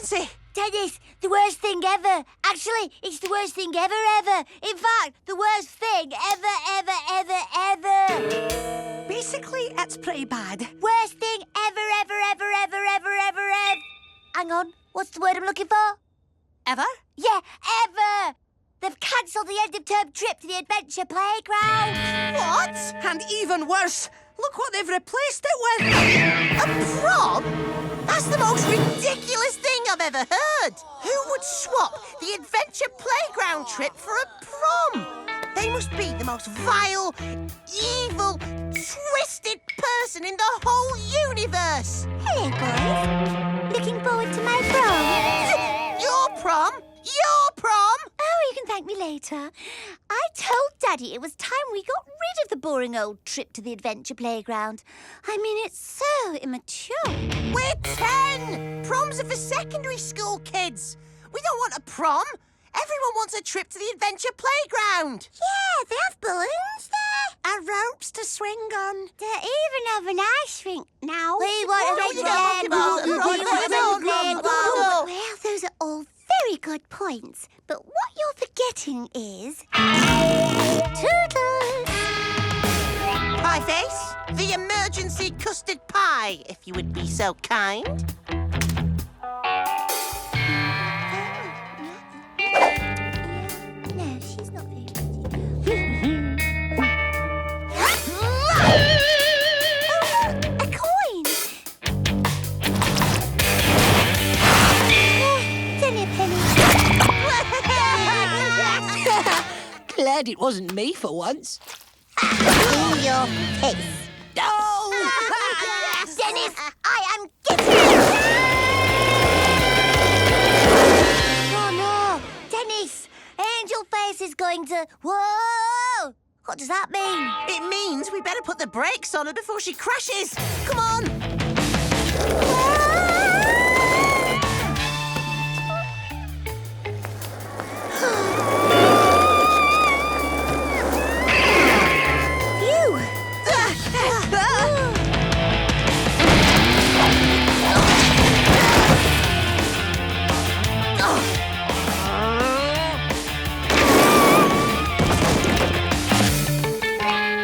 emergency. Dennis, the worst thing ever. Actually, it's the worst thing ever. In fact, the worst thing ever. Basically, it's pretty bad. Worst thing ever. Hang on, what's the word I'm looking for? Ever? Yeah, ever. They've cancelled the end-of-term trip to the adventure playground. What? And even worse, look what they've replaced it with. A prom? That's the most ridiculous thing I've ever heard. Who would swap the adventure playground trip for a prom? They must be the most vile, evil, twisted person in the whole universe. Hello, boys. Looking forward to my prom. Your prom? Your prom? Oh, you can thank me later. I told Daddy it was time we got rid of the boring old trip to the adventure playground. I mean, it's so immature. We're 10! Proms are for secondary school kids. We don't want a prom. Everyone wants a trip to the adventure playground. Yeah, they have balloons there. And ropes to swing on. They even have an ice rink now. We want Oh, a you get Well, those are all very good points. But what you're forgetting is... Toodles! Pie face, the emergency custard pie, if you would be so kind. No, she's not very a coin! It's only a penny. Glad it wasn't me for once. In your face. Oh! Dennis, I am getting Oh, no. Dennis, Angel Face is going to... Whoa! What does that mean? It means we better put the brakes on her before she crashes. Come on. Phew!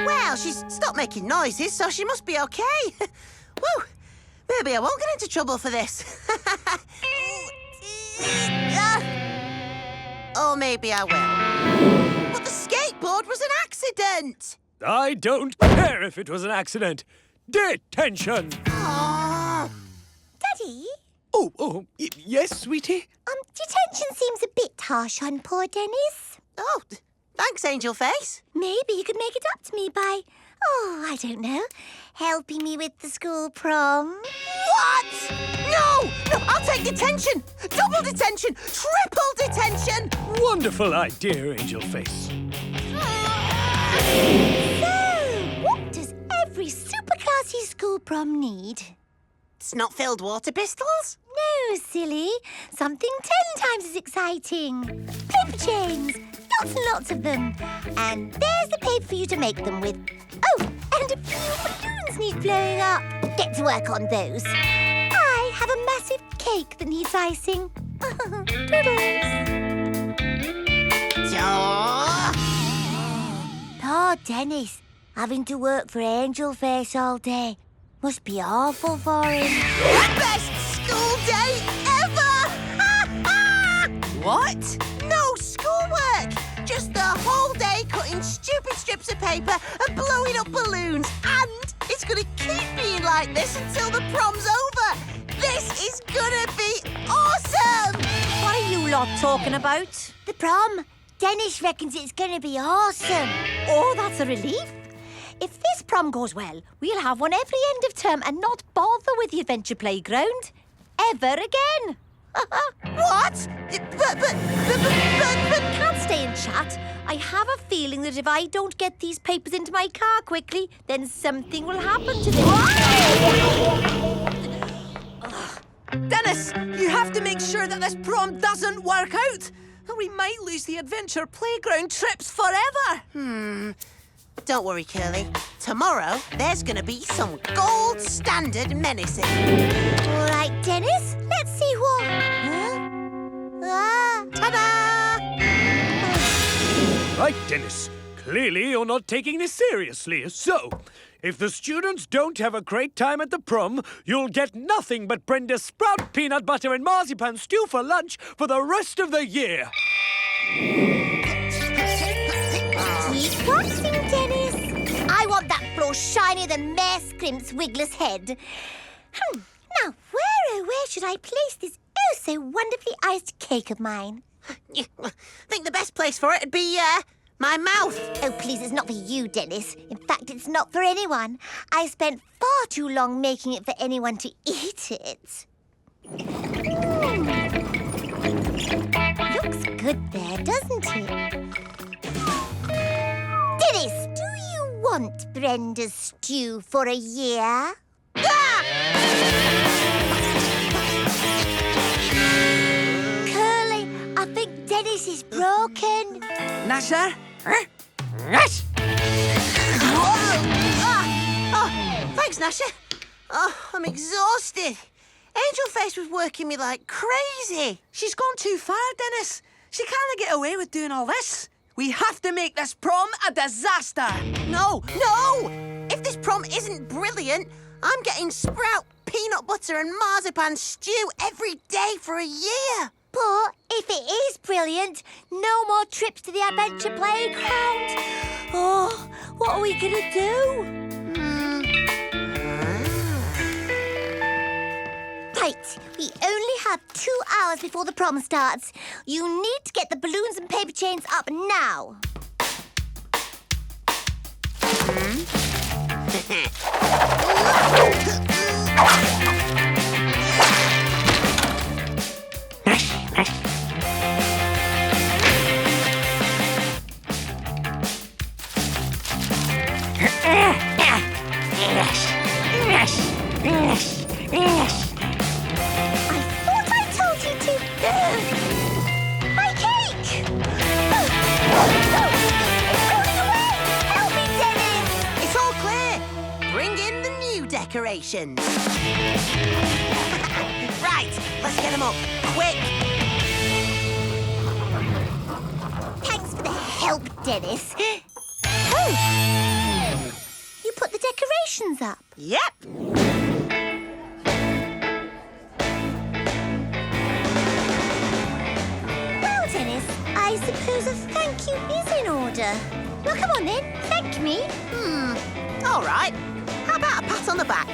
Well, she's stopped making noises, so she must be okay. Woo! Maybe I won't get into trouble for this. Or maybe I will. But the skateboard was an accident. I don't care if it was an accident. Detention! Daddy? Oh, yes, sweetie? Detention seems a bit harsh on poor Dennis. Oh, thanks, Angel Face. Maybe you could make it up to me by, I don't know, helping me with the school prom. What? No, I'll take detention. Double detention. Triple detention. Wonderful idea, Angel Face. So, what does every super classy school prom need? Snot-filled water pistols? No, silly. Something 10 times as exciting. Paper chains. Lots and lots of them. And there's the paper for you to make them with. Oh, and a few balloons need blowing up. Get to work on those. I have a massive cake that needs icing. Toodles. Poor Dennis, having to work for Angel Face all day. Must be awful for him. Best school day ever! What? No schoolwork! Just the whole day cutting stupid strips of paper and blowing up balloons. And it's going to keep being like this until the prom's over. This is going to be awesome! What are you lot talking about? The prom. Dennis reckons it's going to be awesome. Oh, that's a relief. If this prom goes well, we'll have one every end of term and not bother with the adventure playground ever again. What? But... Can't stay and chat. I have a feeling that if I don't get these papers into my car quickly, then something will happen to them. Dennis, you have to make sure that this prom doesn't work out. We might lose the adventure playground trips forever. Don't worry, Curly. Tomorrow, there's going to be some gold standard menacing. All right, Dennis, let's see what... Right, Dennis. Clearly you're not taking this seriously. So, if the students don't have a great time at the prom, you'll get nothing but Brenda's sprout peanut butter and marzipan stew for lunch for the rest of the year. Keep watching, Dennis. I want that floor shinier than Mayor Scrimp's wigless head. Now, where should I place this so wonderfully iced cake of mine? I think the best place for it would be, my mouth. Oh, please, it's not for you, Dennis. In fact, it's not for anyone. I spent far too long making it for anyone to eat it. Looks good there, doesn't it? Dennis, do you want Brenda's stew for a year? Ah! Curly, I think Dennis is broken. Gnasher? Yes! Oh, thanks, Gnasher. Oh, I'm exhausted. Angel Face was working me like crazy. She's gone too far, Dennis. She can't get away with doing all this. We have to make this prom a disaster. No! If this prom isn't brilliant, I'm getting sprout, peanut butter and marzipan stew every day for a year. But if it is brilliant, no more trips to the adventure playground. Oh, what are we going to do? Right, we only have 2 hours before the prom starts. You need to get the balloons and paper chains up now. I thought I told you to. My cake! It's going away! Help me, Dennis! It's all clear. Bring in the new decorations. Right, let's get them up. Quick! Thanks for the help, Dennis. Oh! You put the decorations up. Yep. Well, Dennis, I suppose a thank you is in order. Well, come on then. Thank me. All right. How about a pat on the back?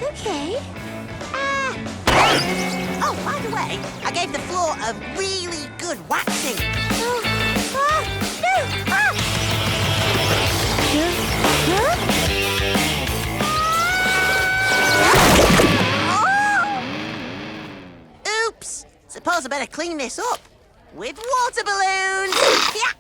Okay. Oh, by the way, I gave the floor a really good waxing. Oh, no! Huh? Oops. Suppose I better clean this up with water balloons. Yeah.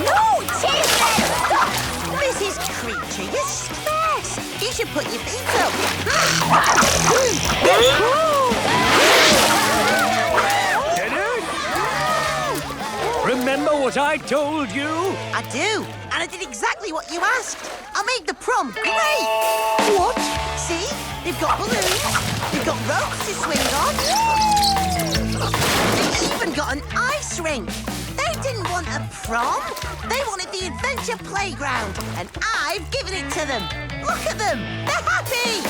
No, Children! Stop! Mrs. Creature, you're stressed. You should put your feet up. Dennis? Remember what I told you? I do, and I did exactly what you asked. I made the prom great. What? See? They've got balloons. They've got ropes to swing on. They've even got an ice rink. They didn't want a prom. They wanted the adventure playground, and I've given it to them. Look at them. They're happy.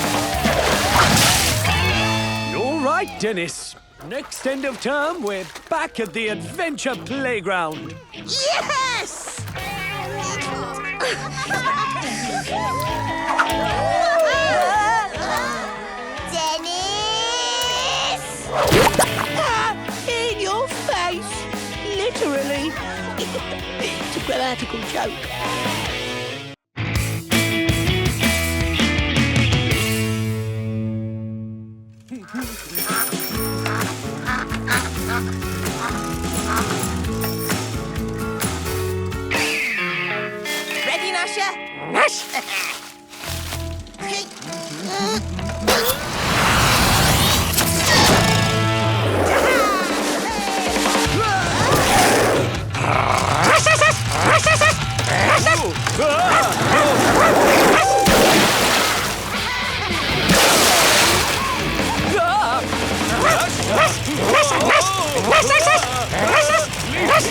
You're right, Dennis. Next end of term, we're back at the adventure playground. Yes! Dennis! In your face. Literally. It's a grammatical joke. Ready, Gnasher? And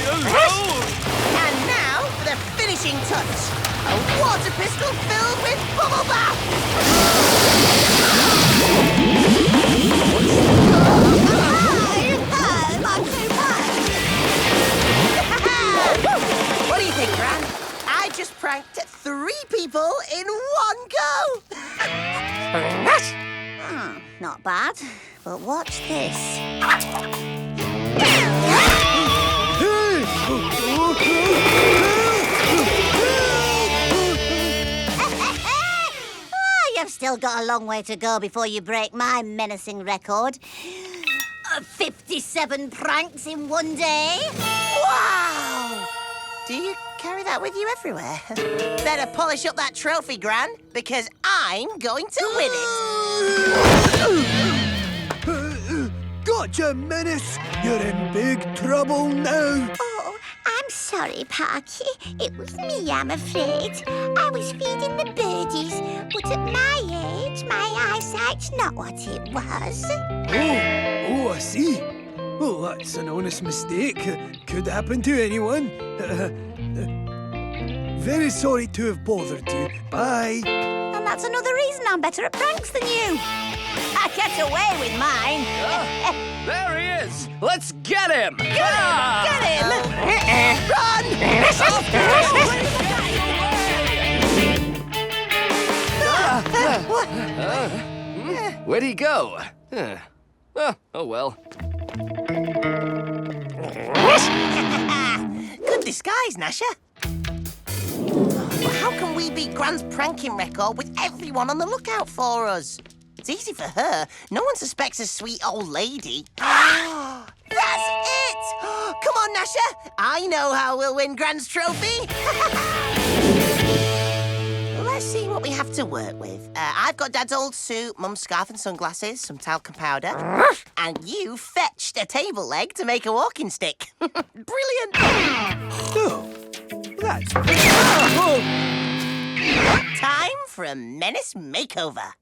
now for the finishing touch. A water pistol filled with bubble bath. What do you think, Gran? I just pranked 3 people in one go. Not bad. But watch this. You've still got a long way to go before you break my menacing record. 57 pranks in one day. Wow! Do you carry that with you everywhere? Better polish up that trophy, Gran, because I'm going to win it. Gotcha, Menace. You're in big trouble now. Oh, I'm sorry, Parky. It was me, I'm afraid. I was feeding the birdies, but at my age, my eyesight's not what it was. Oh, I see. Well, that's an honest mistake. Could happen to anyone. Very sorry to have bothered you. Bye. And that's another reason I'm better at pranks than you. I get away with mine. There he is! Let's get him! Get him! Where'd he go? Oh well. Good disguise, Gnasher. How can we beat Gran's pranking record with everyone on the lookout for us? It's easy for her. No one suspects a sweet old lady. That's it! Come on, Gnasher. I know how we'll win Gran's trophy. Let's see what we have to work with. I've got Dad's old suit, Mum's scarf and sunglasses, some talcum powder. And you fetched a table leg to make a walking stick. Brilliant! Oh, that's... Time for a Menace makeover.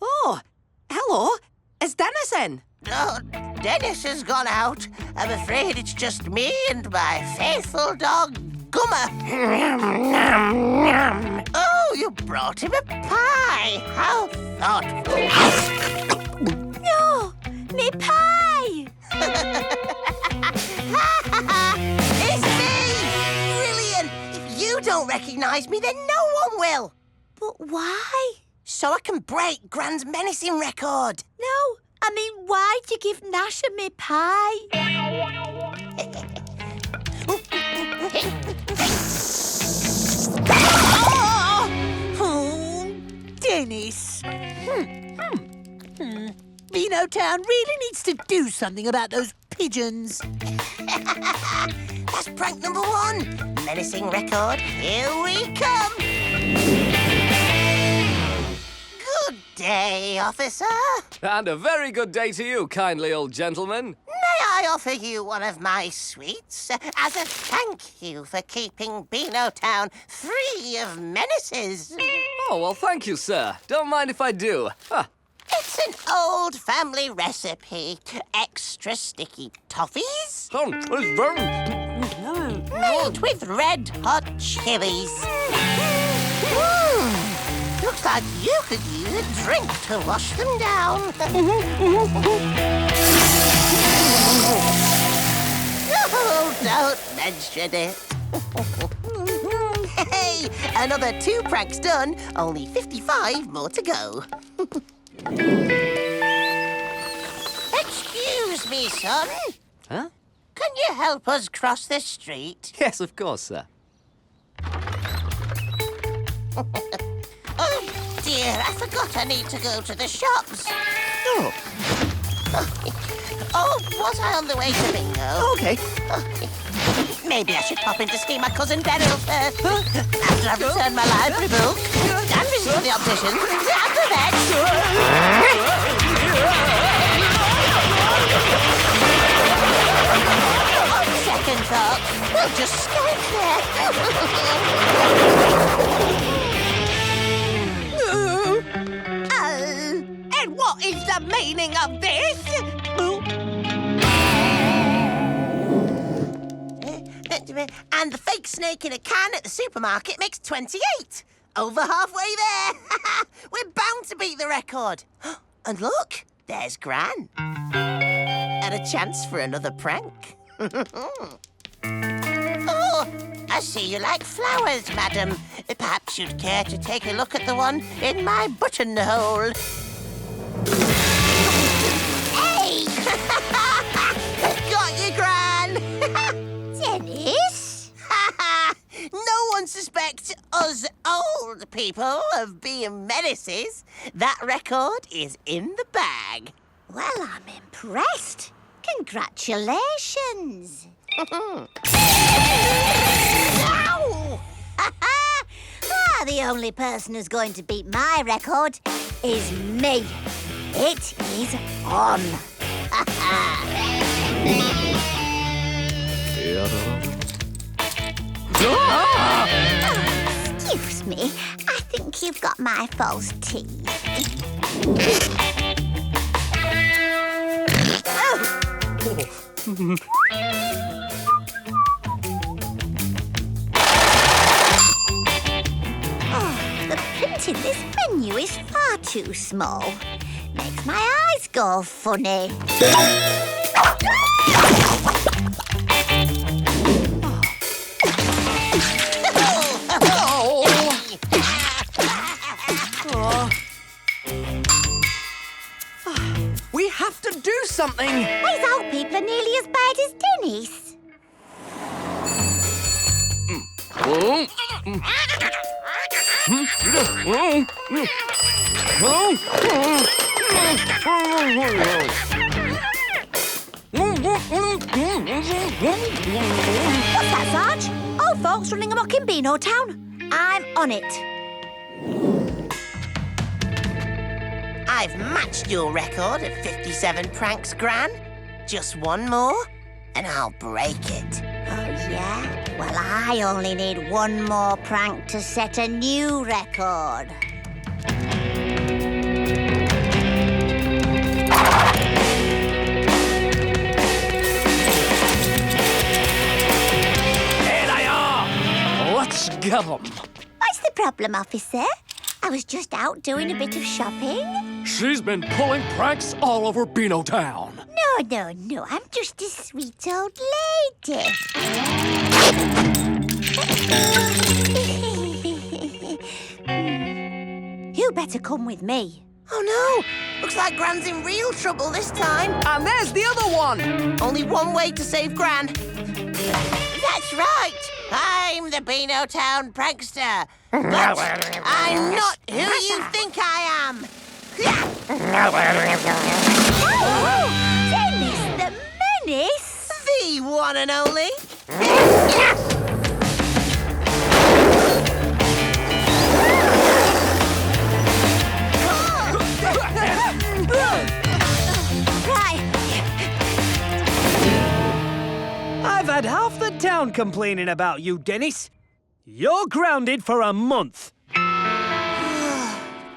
Oh, hello. Is Dennis in? Oh, Dennis has gone out. I'm afraid it's just me and my faithful dog, Gummer. Oh, you brought him a pie. How thoughtful. No, me pie. It's me! Brilliant! If you don't recognise me, then no one will. But why? So I can break Gran's menacing record. No, I mean, why'd you give Gnasher me pie? Oh, Dennis. Beano Town really needs to do something about those pigeons. That's prank number 1. Menacing record. Here we come. Good day, officer. And a very good day to you, kindly old gentleman. May I offer you one of my sweets as a thank you for keeping Beano Town free of menaces? Oh, well, thank you, sir. Don't mind if I do. It's an old family recipe. Extra sticky toffees It's very... made with red hot chilies. Looks like you could use a drink to wash them down. Oh, don't mention it. Hey, another 2 pranks done. Only 55 more to go. Excuse me, son. Huh? Can you help us cross the street? Yes, of course, sir. Oh, dear, I forgot I need to go to the shops. Oh, Oh, was I on the way to bingo? okay. Maybe I should pop in to see my cousin Beryl first. After I've returned my library book. And visit the optician. And the vet. On second thought, we'll just skate there. And what is the meaning of this? Dennis! And the fake snake in a can at the supermarket makes 28. Over halfway there. We're bound to beat the record. And look, there's Gran. And a chance for another prank. Oh, I see you like flowers, madam. Perhaps you'd care to take a look at the one in my buttonhole. Hey! Got you, Gran! Dennis? No one suspects us old people of being menaces. That record is in the bag. Well, I'm impressed. Congratulations. Ow! The only person who's going to beat my record is me. It is on. Excuse me, I think you've got my false teeth. The print in this menu is far too small. Makes my eyes go funny. We have to do something. These old people are nearly as bad as Dennis. What's that, Sarge? Old folks running amok in Beano Town. I'm on it. I've matched your record of 57 pranks, Gran. Just one more, and I'll break it. Oh, yeah? Well, I only need one more prank to set a new record. Here they are! Let's get them. What's the problem, officer? I was just out doing a bit of shopping. She's been pulling pranks all over Beano Town. No. I'm just a sweet old lady. You better come with me. Oh no! Looks like Gran's in real trouble this time. And there's the other one. Only one way to save Gran. That's right. I'm the Beano Town prankster. But I'm not who you think I am. Dennis the Menace! The one and only. Right. I've had half the town complaining about you, Dennis. You're grounded for a month.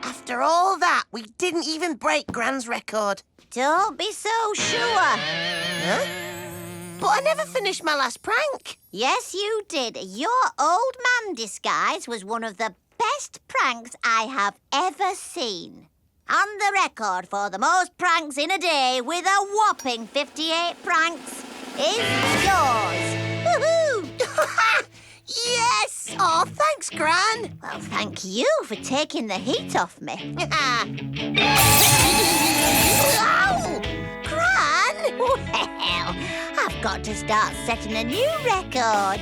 After all that, we didn't even break Gran's record. Don't be so sure. Huh? But I never finished my last prank. Yes, you did. Your old man disguise was one of the best pranks I have ever seen. On the record for the most pranks in a day with a whopping 58 pranks is yours. Woohoo! Yes! Oh, thanks, Gran. Well, thank you for taking the heat off me. Ow! Gran! Well, I've got to start setting a new record.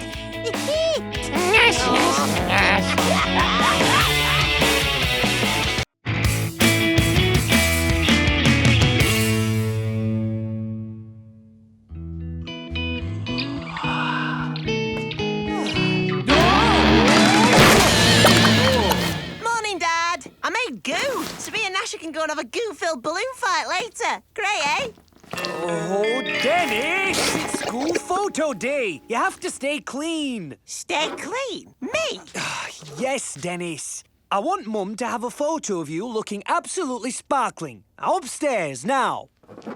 Morning, Dad. I made goo, so me and Gnasher can go and have a goo-filled balloon fight later. Great, eh? Oh, Dennis! It's school photo day. You have to stay clean. Stay clean. Me? Yes, Dennis. I want Mum to have a photo of you looking absolutely sparkling. Upstairs now. Good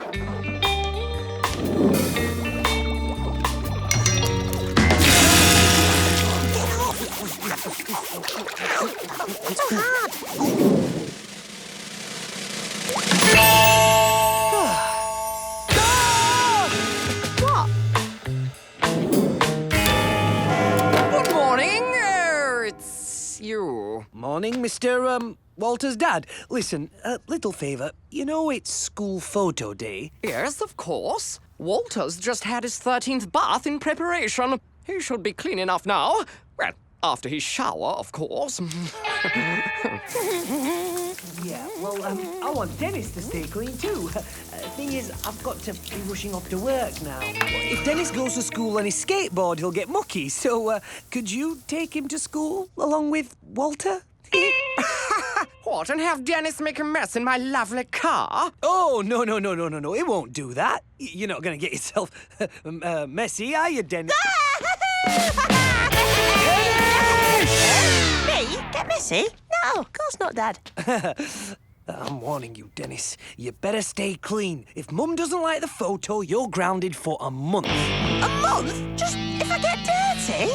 morning. It's you. Morning, Mr. Walter's dad. Listen, little favour. You know it's school photo day. Yes, of course. Walter's just had his 13th bath in preparation. He should be clean enough now. Well, after his shower, of course. Yeah, well, I want Dennis to stay clean too. Thing is, I've got to be rushing off to work now. If Dennis goes to school on his skateboard, he'll get mucky. So, could you take him to school along with Walter? What, and have Dennis make a mess in my lovely car? Oh, no. It won't do that. You're not going to get yourself messy, are you, Dennis? Me? Get messy? No, of course not, Dad. I'm warning you, Dennis. You better stay clean. If Mum doesn't like the photo, you're grounded for a month. A month? Just if I get dirty?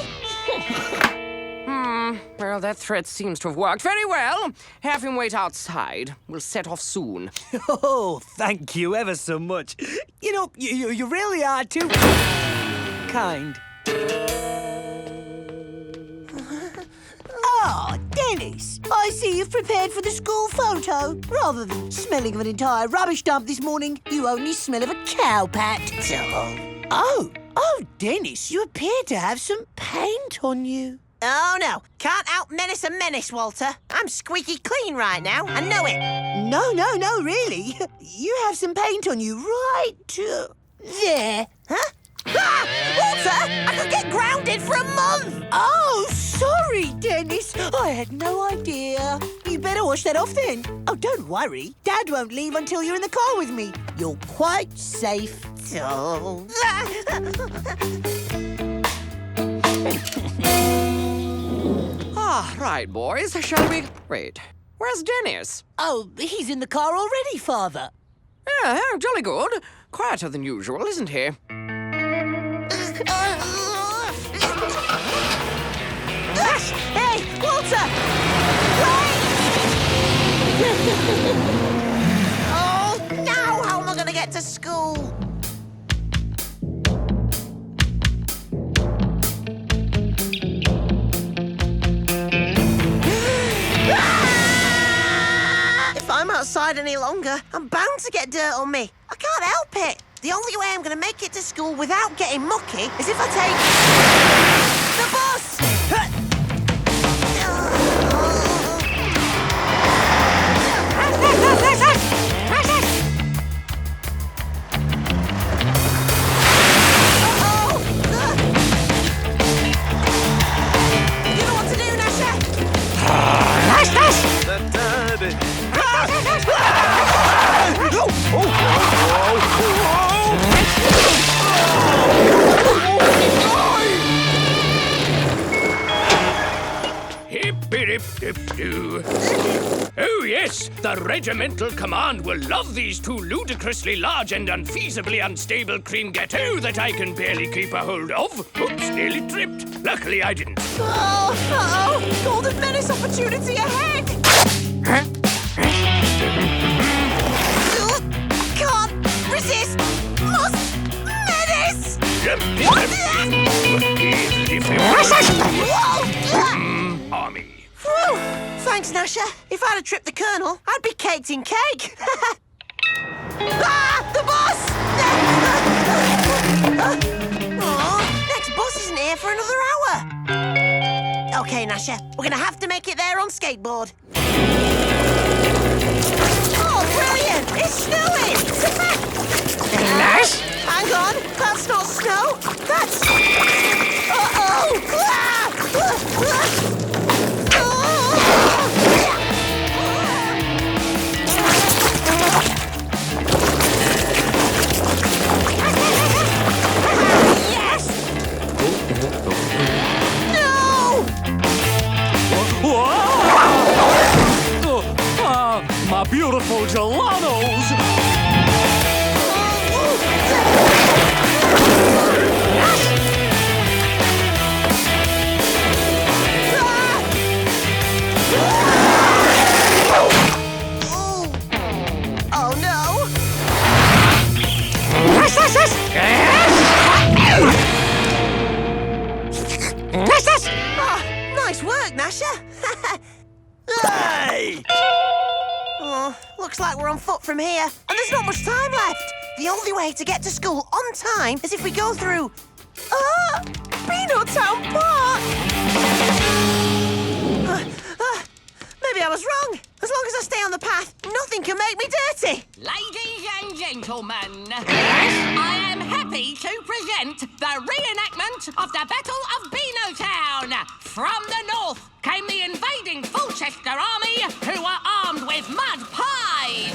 Well, that threat seems to have worked very well. Have him wait outside. We'll set off soon. Oh, thank you ever so much. You know, you really are too kind. Oh, Dennis, I see you've prepared for the school photo. Rather than smelling of an entire rubbish dump this morning, you only smell of a cow pat. Oh, Dennis, you appear to have some paint on you. Oh, no. Can't out-menace a menace, Walter. I'm squeaky clean right now. I know it. No, really. You have some paint on you right there. Huh? Ah! Walter! I could get grounded for a month! Oh, sorry, Dennis. I had no idea. You better wash that off then. Oh, don't worry. Dad won't leave until you're in the car with me. You're quite safe. Oh. Right, boys. Shall we... Wait. Where's Dennis? Oh, he's in the car already, Father. Yeah, jolly good. Quieter than usual, isn't he? Hey, Walter! Wait! Oh, now how am I going to get to school? If I'm outside any longer, I'm bound to get dirt on me. I can't help it. The only way I'm going to make it to school without getting mucky is if I take the bus. You know what to do, Gnasher? Hip-dip-dip-doo. Oh, yes, the regimental command will love these two ludicrously large and unfeasibly unstable cream gâteaux that I can barely keep a hold of. Oops, nearly tripped. Luckily, I didn't. Oh, golden menace opportunity ahead! Can't resist! Must menace! Army. Whew. Thanks, Gnasher. If I'd have tripped the Colonel, I'd be caked in cake. The bus! Next bus isn't here for another hour. OK, Gnasher, we're going to have to make it there on skateboard. Oh, brilliant! It's snowing! Hang on, that's not snow. That's... Uh-oh! Yes! No! My beautiful gelatos! Gnasher. Hey! Oh, looks like we're on foot from here, and there's not much time left. The only way to get to school on time is if we go through... Peanut Town Park! Maybe I was wrong. As long as I stay on the path, nothing can make me dirty. Ladies and gentlemen, I am happy to present the reenactment of the Battle of Beanotown. From the north came the invading Fulchester army, who were armed with mud pies.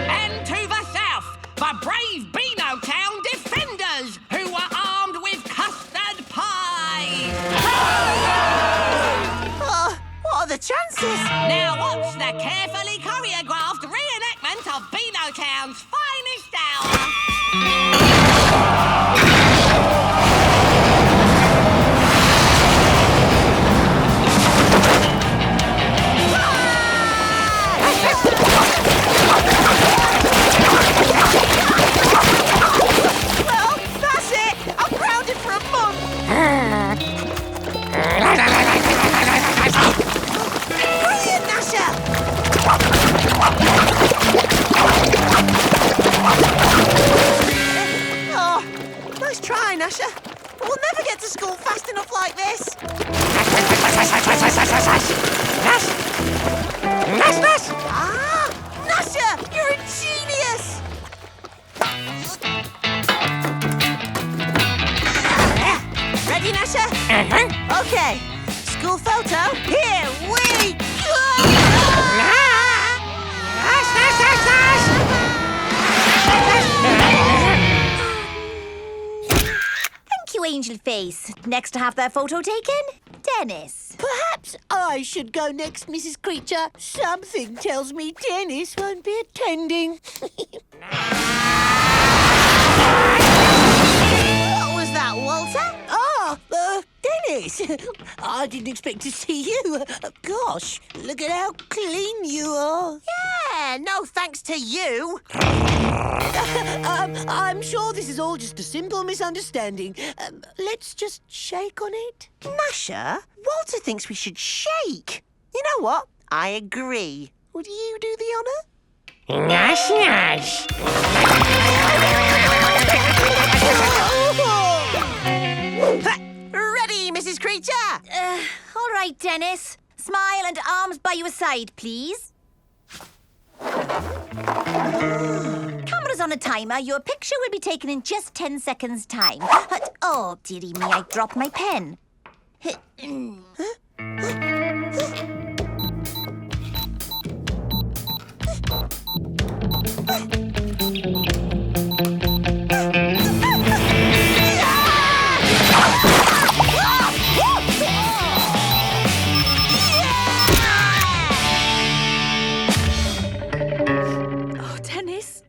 And to the south, the brave Beanotown defenders, who were armed with custard pies. What are the chances? Now watch the carefully choreographed reenactment of Beanotown's finest hour. Well, that's it. I'm grounded for a month. Brilliant, Gnasher! Oh, nice try, Gnasher. But we'll never get to school fast enough like this. Ah, Gnasher, you're a genius! Ready, Gnasher? Okay. School photo. Here we go! Thank you, Angel Face. Next to have their photo taken, Dennis. Perhaps I should go next, Mrs. Creature. Something tells me Dennis won't be attending. What was that, Walter? Dennis! I didn't expect to see you. Gosh, look at how clean you are. Yeah, no thanks to you. I'm sure this is all just a simple misunderstanding. Let's just shake on it. Gnasher, Walter thinks we should shake. You know what? I agree. Would you do the honour? Ready, Mrs. Creature? All right, Dennis. Smile and arms by your side, please. Camera's on a timer. Your picture will be taken in just 10 seconds' time. Oh, dearie me, I dropped my pen. Oh, Dennis,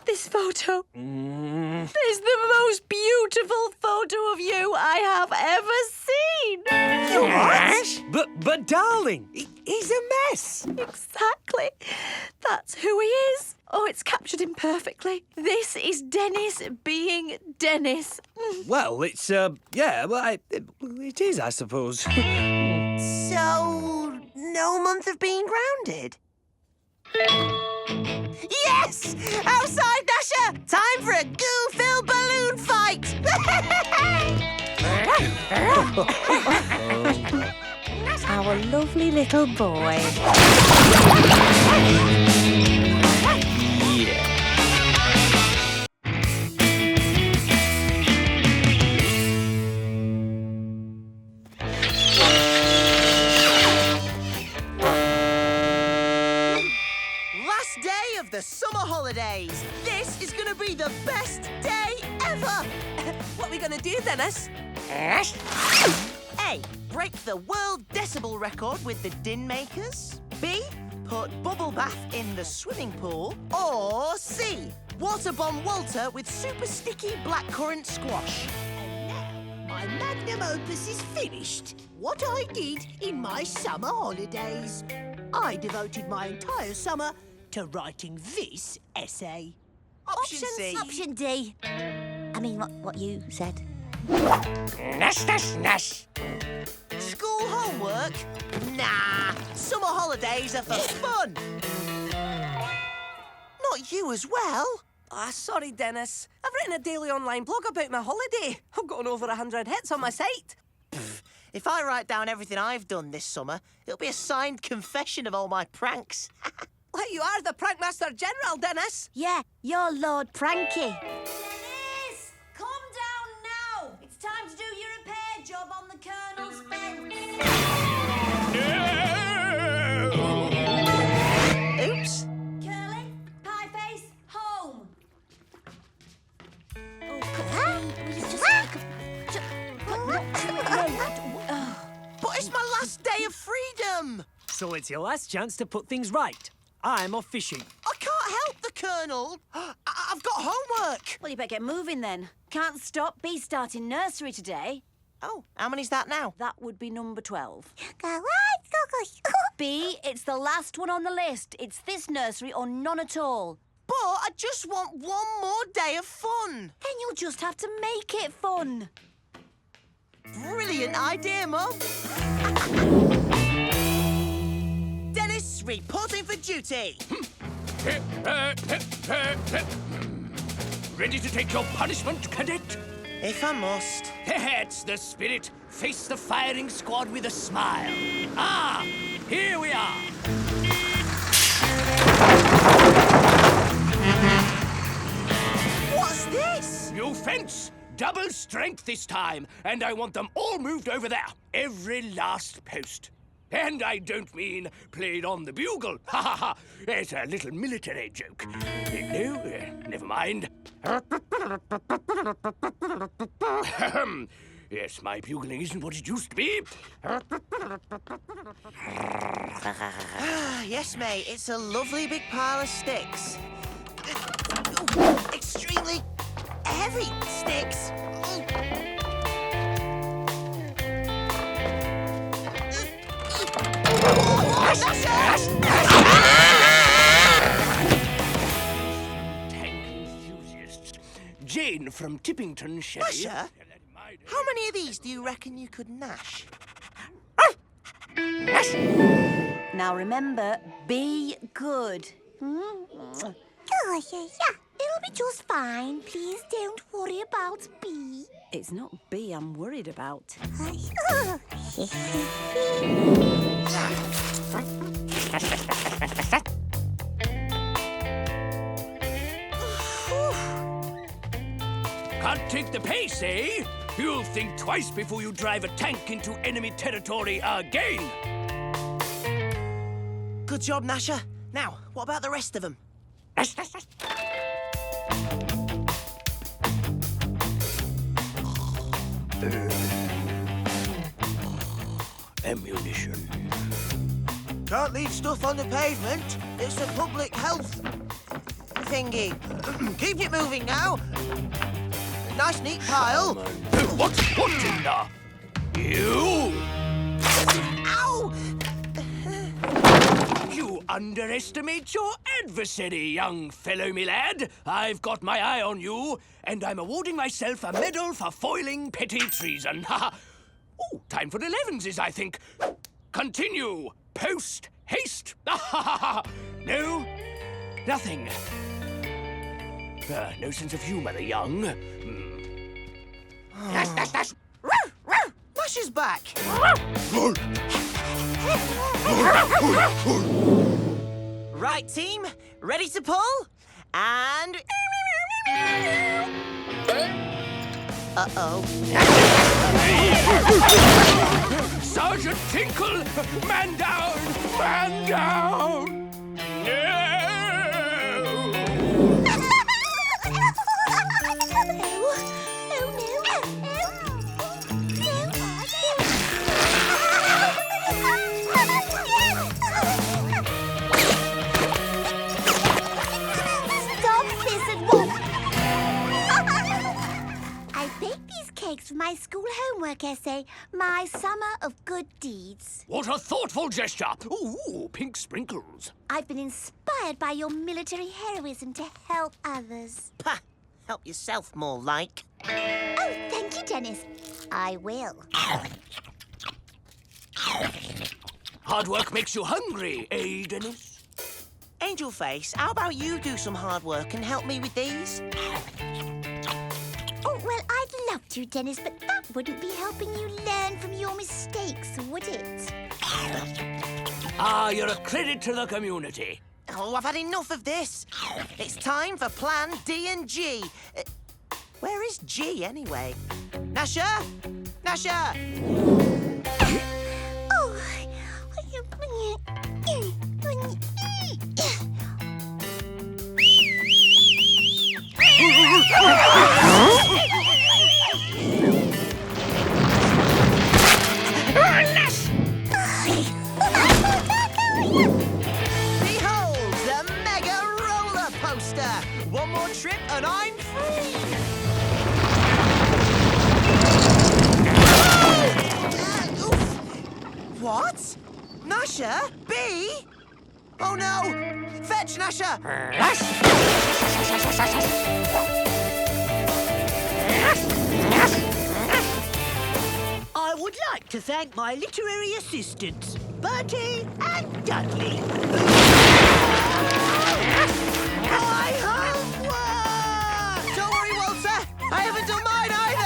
this photo is the most beautiful photo of you I have ever seen. But darling, he's a mess. Exactly. That's who he is. Oh, it's captured him perfectly. This is Dennis being Dennis. Well, it's, it is, I suppose. So, no month of being grounded? Yes! Outside, Gnasher! Time for a goo-filled balloon fight! Our lovely little boy. Last day of the summer holidays. This is going to be the best day ever. What are we going to do, Dennis? A. Break the world decibel record with the din makers. B. Put bubble bath in the swimming pool. Or C. Water bomb Walter with super sticky blackcurrant squash. And now my magnum opus is finished. What I did in my summer holidays. I devoted my entire summer to writing this essay. Option C. Option D. I mean, what you said. Nash, nash, nash. School homework? Nah, summer holidays are for fun. Not you as well. Ah, sorry, Dennis. I've written a daily online blog about my holiday. I've gotten over 100 hits on my site. If I write down everything I've done this summer, it'll be a signed confession of all my pranks. Well, you are the Prankmaster General, Dennis. Yeah, you're Lord Pranky. Menace! Calm down now! It's time to do your repair job on the Colonel's fence. Oops. Curly, Pieface, home! But it's my last day of freedom. So it's your last chance to put things right. I'm off fishing. I can't help the Colonel. I've got homework. Well, you better get moving then. Can't stop. Bee's starting nursery today. Oh, how many's that now? That would be number 12. Go on, go. Bee, it's the last one on the list. It's this nursery or none at all. But I just want one more day of fun. Then you'll just have to make it fun. Brilliant idea, Mum. Dennis, reporting for duty. Ready to take your punishment, cadet? If I must. That's the spirit. Face the firing squad with a smile. Ah, here we are. What's this? New fence. Double strength this time. And I want them all moved over there. Every last post. And I don't mean played on the bugle. Ha ha ha. It's a little military joke. No, never mind. Yes, my bugling isn't what it used to be. Yes, mate, it's a lovely big pile of sticks. Extremely heavy sticks. Tank enthusiasts. Jane from Tippington, Sherry. Gnasher? How many of these do you reckon you could gnash? Now remember, be good. Oh, yeah. It'll be just fine. Please don't worry about Bee. It's not Bee I'm worried about. Can't take the pace, eh? You'll think twice before you drive a tank into enemy territory again. Good job, Gnasher. Now, what about the rest of them? Ammunition. Can't leave stuff on the pavement. It's a public health thingy. Keep it moving now. Nice neat pile. What's in there? You! Ow! You underestimate your adversary, young fellow, me lad. I've got my eye on you, and I'm awarding myself a medal for foiling petty treason. Oh, time for 11s, I think. Continue. Post haste. No, nothing. No sense of humour, the young. Gnasher's back. Right, team. Ready to pull? And... Uh-oh. Sergeant Tinkle! Man down! Man down! No! For my school homework essay, My Summer of Good Deeds. What a thoughtful gesture! Ooh, pink sprinkles. I've been inspired by your military heroism to help others. Pah! Help yourself more like. Oh, thank you, Dennis. I will. Hard work makes you hungry, eh, Dennis? Angel Face, how about you do some hard work and help me with these? Oh, well, I'd love to, Dennis, but that wouldn't be helping you learn from your mistakes, would it? Ah, you're a credit to the community. Oh, I've had enough of this. It's time for Plan D and G. Where is G, anyway? Gnasher? Gnasher! Oh, Behold, the mega roller coaster! One more trip and I'm free! Oof. What? Gnasher? B? Oh no! Fetch Gnasher! I would like to thank my literary assistants, Bertie and Dudley. My homework! Don't worry, Walter. I haven't done mine either.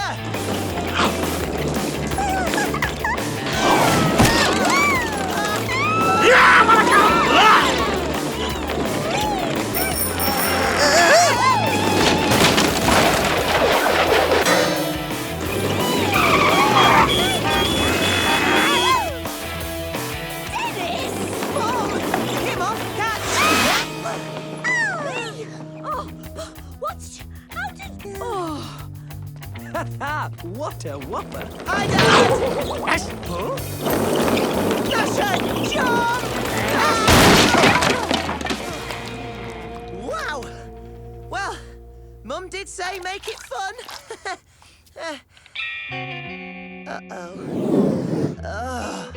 What a whopper. I don't! Gnasher, jump! Wow! Well, Mum did say make it fun. Uh-oh. Oh.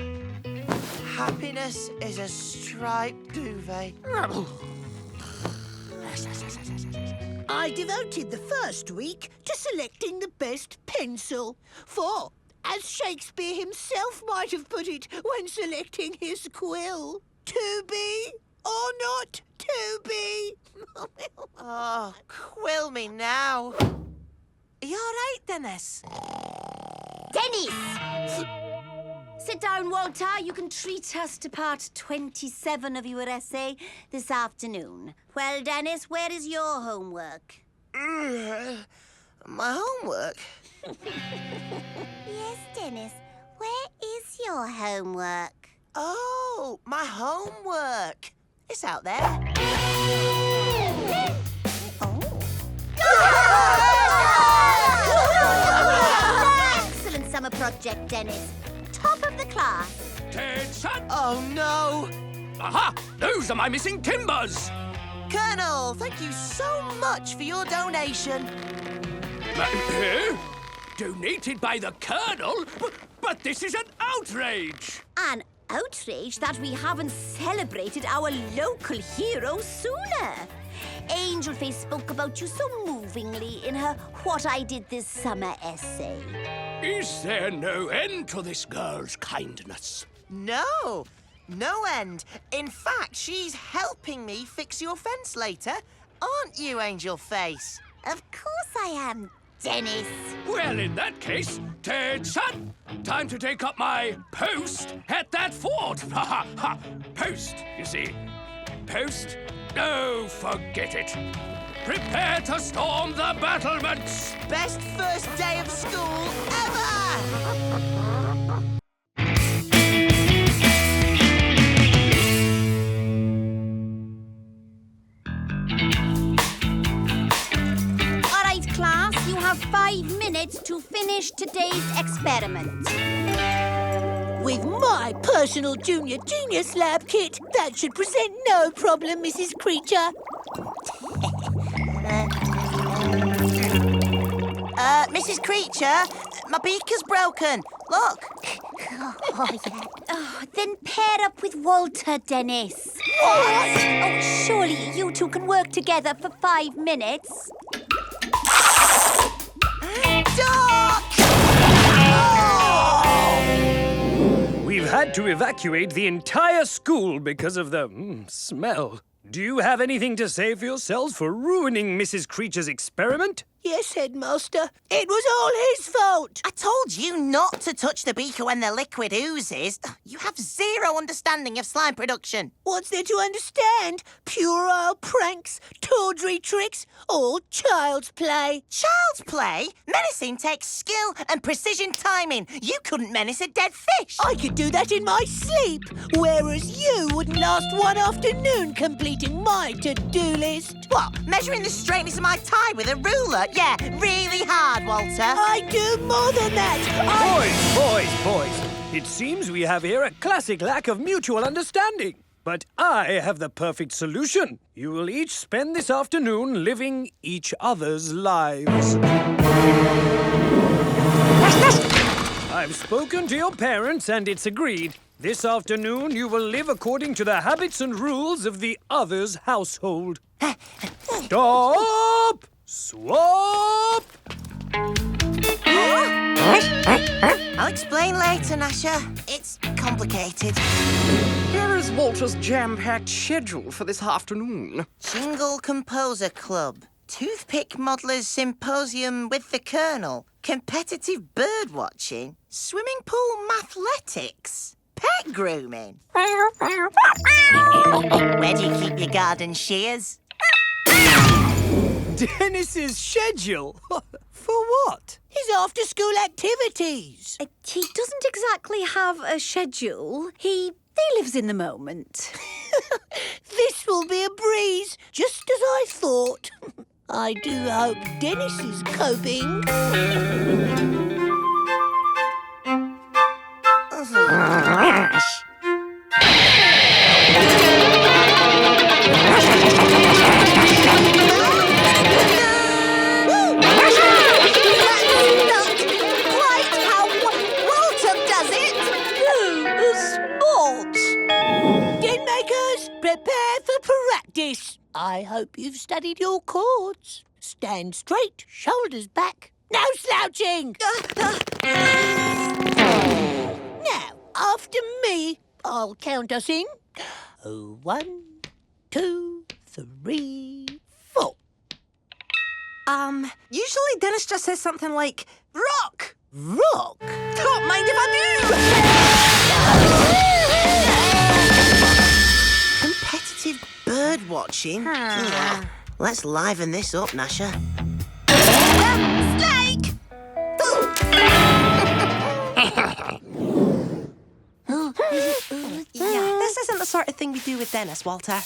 Happiness is a striped duvet. I devoted the first week to selecting the best pencil. For, as Shakespeare himself might have put it when selecting his quill, to be or not to be. Oh, quill me now. Are you all right, Dennis? Dennis! Sit down, Walter. You can treat us to part 27 of your essay this afternoon. Well, Dennis, where is your homework? My homework? yes, Dennis. Where is your homework? Oh, my homework. It's out there. Excellent summer project, Dennis. Top of the class. Attention! Oh, no. Aha! Those are my missing timbers! Colonel, thank you so much for your donation. Donated by the Colonel? But this is an outrage! An outrage that we haven't celebrated our local hero sooner. Angelface spoke about you so movingly in her What I Did This Summer essay. Is there no end to this girl's kindness? No, no end. In fact, she's helping me fix your fence later. Aren't you, Angel Face? Of course I am, Dennis. Well, in that case, attention! Time to take up my post at that fort. Ha ha ha! Post, you see. Post? No, forget it. Prepare to storm the battlements! Best first day of school ever! All right, class, you have 5 minutes to finish today's experiment. With my personal junior genius lab kit, that should present no problem, Mrs. Creature. Mrs. Creature, my beaker's broken. Look. Oh, yeah. Oh, then pair up with Walter, Dennis. What? Oh, surely you two can work together for 5 minutes. Duck! We've had to evacuate the entire school because of the smell. Do you have anything to say for yourselves for ruining Mrs. Creature's experiment? Yes, Headmaster. It was all his fault. I told you not to touch the beaker when the liquid oozes. You have zero understanding of slime production. What's there to understand? Puerile pranks, tawdry tricks, all child's play. Child's play? Menacing takes skill and precision timing. You couldn't menace a dead fish. I could do that in my sleep, whereas you wouldn't last one afternoon completing my to-do list. What? Measuring the straightness of my tie with a ruler? Yeah, really hard, Walter. I do more than that. Boys. It seems we have here a classic lack of mutual understanding. But I have the perfect solution. You will each spend this afternoon living each other's lives. I've spoken to your parents and it's agreed. This afternoon you will live according to the habits and rules of the other's household. Stop! Swap! I'll explain later, Gnasher. It's complicated. Here is Walter's jam-packed schedule for this afternoon. Jingle Composer Club. Toothpick Modeller's Symposium with the Colonel. Competitive bird watching. Swimming pool mathletics. Pet grooming. Where do you keep your garden shears? Dennis's schedule? For what? His after-school activities. He doesn't exactly have a schedule. He lives in the moment. This will be a breeze, just as I thought. I do hope Dennis is coping. Prepare for practice. I hope you've studied your chords. Stand straight, shoulders back. No slouching! Now, after me, I'll count us in. 1, 2, 3, 4. Usually Dennis just says something like, rock! Rock? Don't mind if I do! Competitive bird watching? Yeah. Let's liven this up, Gnasher. Snake! Yeah, this isn't the sort of thing we do with Dennis, Walter.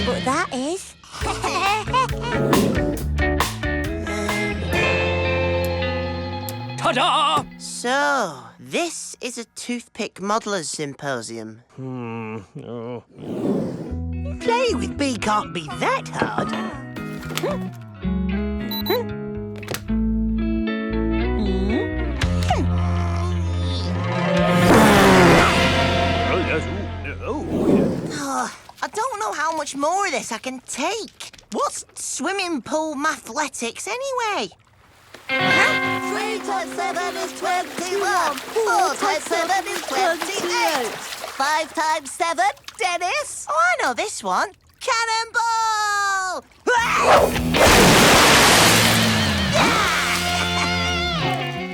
But that is. Ta-da! So, this is a toothpick modeller's symposium. Play with me can't be that hard. Oh, I don't know how much more of this I can take. What's swimming pool mathletics anyway? 3 times 7 is 21. 4 times 7 is 28. 5 times 7, Dennis? Oh, I know this one. Cannonball!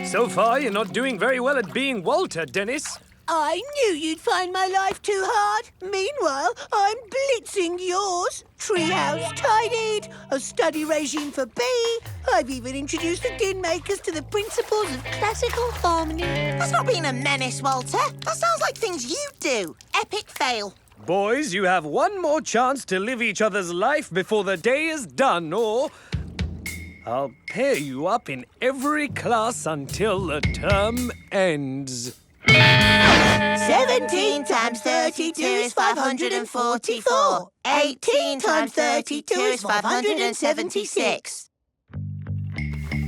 So far, you're not doing very well at being Walter, Dennis. I knew you'd find my life too hard. Meanwhile, I'm blitzing yours. Treehouse tidied, a study regime for B. I've even introduced the din makers to the principles of classical harmony. That's not being a menace, Walter. That sounds like things you do. Epic fail. Boys, you have one more chance to live each other's life before the day is done, or I'll pair you up in every class until the term ends. 17 times 32 is 544. 18 times 32 is 576.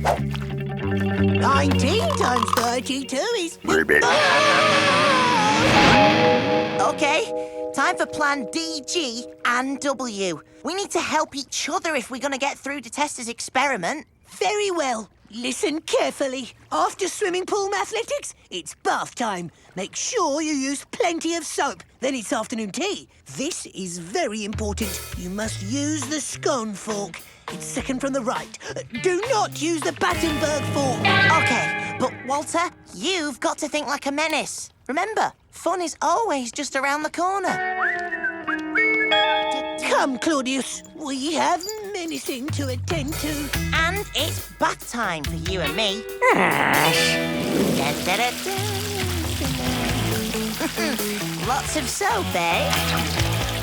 19 times 32 is... Okay, time for plan D, G, and W. We need to help each other if we're going to get through to Testa's experiment. Very well. Listen carefully. After swimming pool athletics, it's bath time. Make sure you use plenty of soap. Then it's afternoon tea. This is very important. You must use the scone fork. It's second from the right. Do not use the Battenberg fork. Okay, but Walter, you've got to think like a menace. Remember, fun is always just around the corner. Come, Claudius. We have menacing to attend to. And it's bath time for you and me. Lots of soap, eh?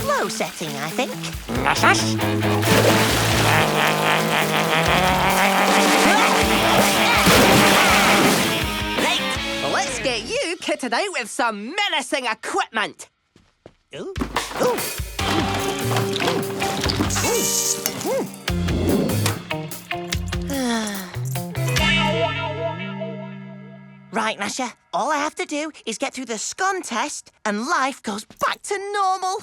Low setting, I think. Right, let's get you kitted out with some menacing equipment. Oh. Right, Gnasher, all I have to do is get through the scone test and life goes back to normal.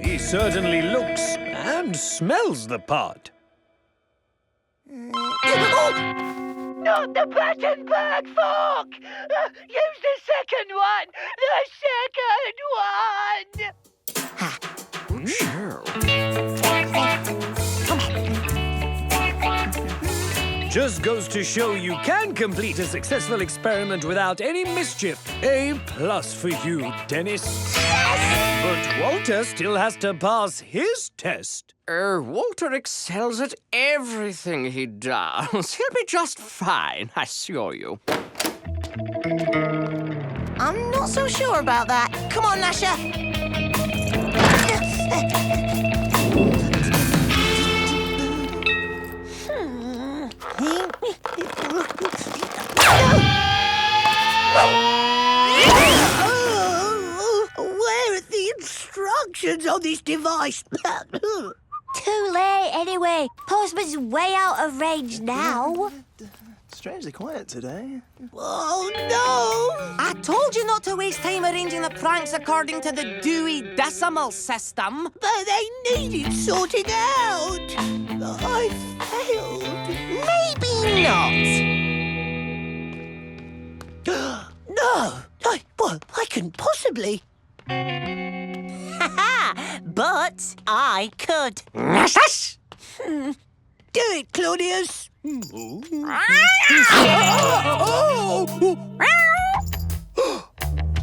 He certainly looks and smells the part. Not the Battenberg fork! Use the second one! The second one! Just goes to show you can complete a successful experiment without any mischief. A+ for you, Dennis. But Walter still has to pass his test. Walter excels at everything he does. He'll be just fine, I assure you. I'm not so sure about that. Come on, Gnasher. Where are the instructions on this device? Too late anyway. Postman's way out of range now. Strangely quiet today. Oh, no! I told you not to waste time arranging the pranks according to the Dewey Decimal System. But they needed sorting out. I failed. Maybe not. No! I couldn't possibly. But I could. Do it, Claudius.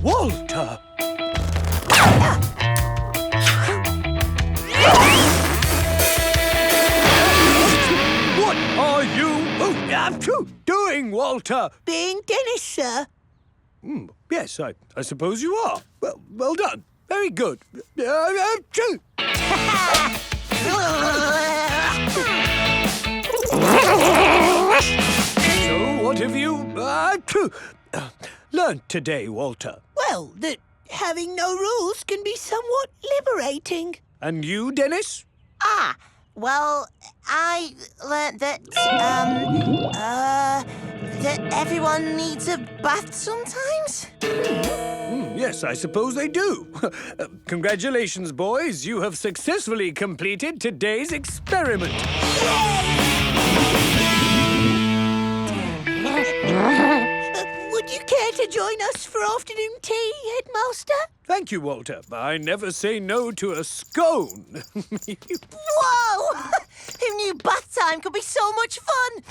Walter! What are you doing, Walter? Being Dennis, sir. Yes, I suppose you are. Well done. Very good. So, what have you learned today, Walter? Well, that having no rules can be somewhat liberating. And you, Dennis? Well, I learnt that, that everyone needs a bath sometimes. Yes, I suppose they do. Congratulations, boys. You have successfully completed today's experiment. Would you care to join us for afternoon tea, Headmaster? Thank you, Walter. I never say no to a scone. Whoa! Who knew bath time could be so much fun?